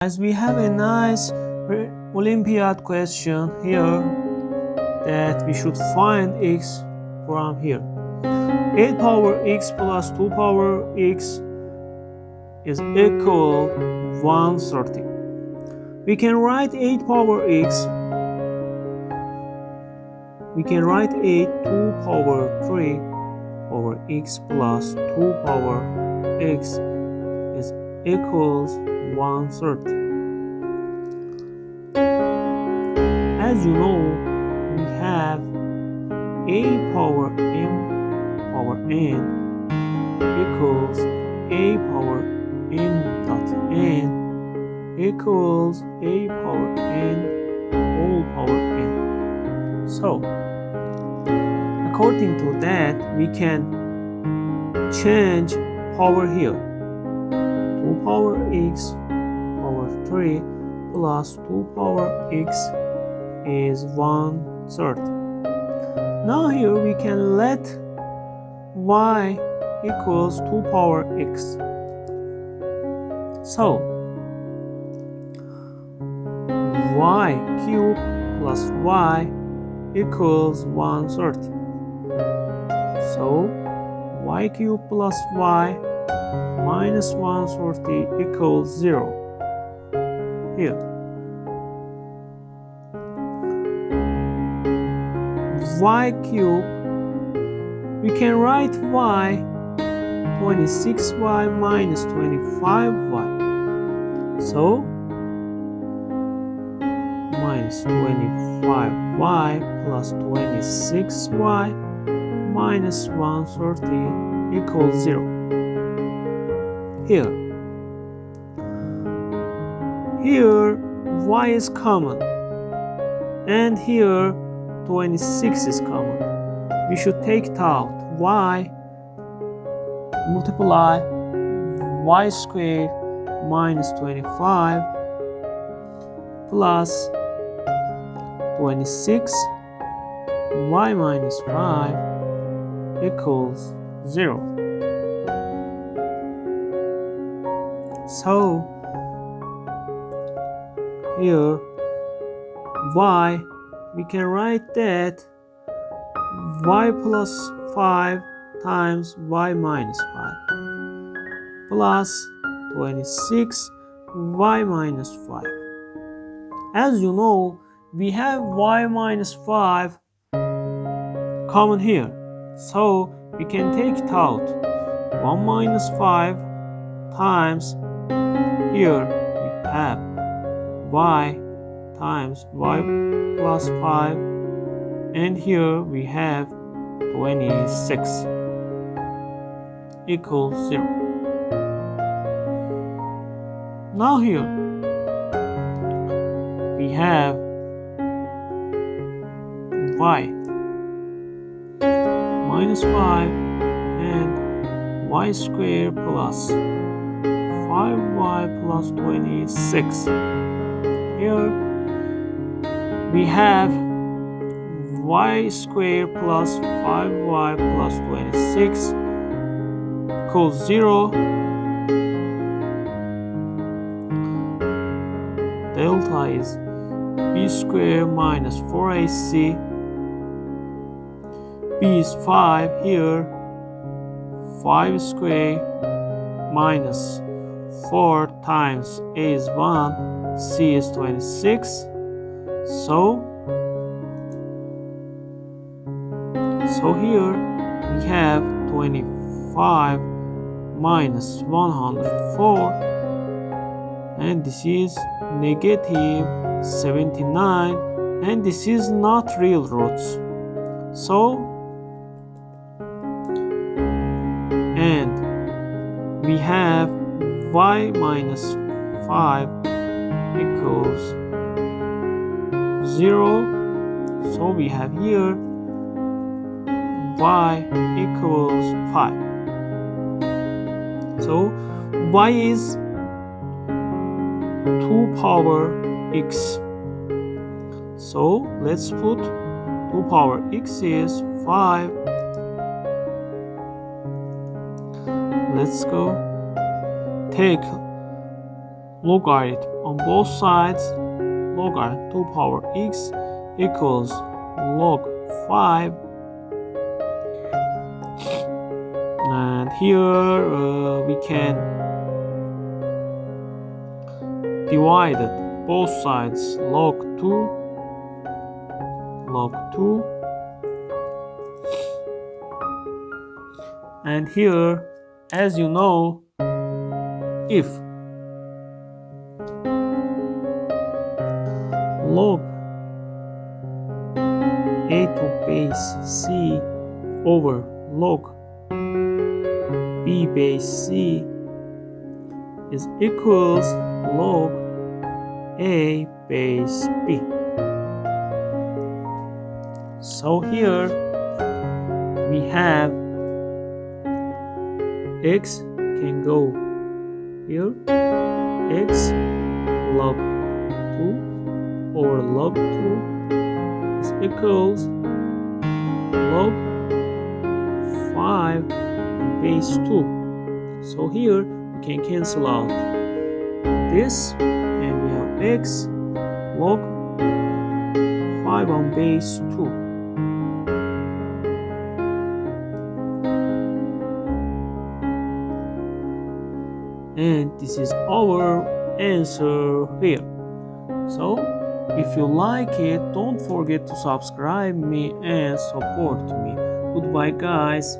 As we have a nice Olympiad question here that we should find x from here. 8 power x plus 2 power x is equal 130. We can write 8 power x. We can write 8 2 power 3 over x plus 2 power x is equals 130. As you know, we have a power m power n equals a power n dot n equals a power n whole power n. So, according to that, we can change power here. 2 power x power 3 plus 2 power x is 130. Now here we can let y equals 2 power x. So y cubed plus y equals 130. So y cubed plus y minus 130 equals 0. Here. Y cubed, we can write y 26y minus 25y. So minus 25y plus 26y minus 130 equals 0. Here y is common and here 26 is common. We should take it out. Y multiply y squared minus 25 plus 26 y minus 5 equals 0. So here y, we can write that y plus 5 times y minus 5 plus 26 y minus 5. As you know, we have y minus 5 common here, so we can take it out. 1 minus 5 times, here we have y times y plus 5, and here we have 26 equals 0. Now here we have y minus 5 and y squared plus 5y plus 26. Here we have y squared plus 5y plus 26 equals 0. Delta is b squared minus 4ac. b is 5 here. 5 squared minus 4 times a is 1. c is 26. So here we have 25 minus 104, and this is negative 79, and this is not real roots. So, and we have y minus 5 equals 0. So we have here y equals 5. So y is 2 power x. So let's put 2 power x is 5. Let's go take logarithm on both sides. Logarithm 2 power x equals log 5, and here we can divide both sides. Log 2, and here, as you know, if log a to base c over log b base c is equals log a base b. So here we have x can go here, x log 2 over log 2 is equals log 5 base 2. So here we can cancel out this, and we have x log 5 on base 2. And this is our answer here. So if you like it, don't forget to subscribe me and support me. Goodbye guys.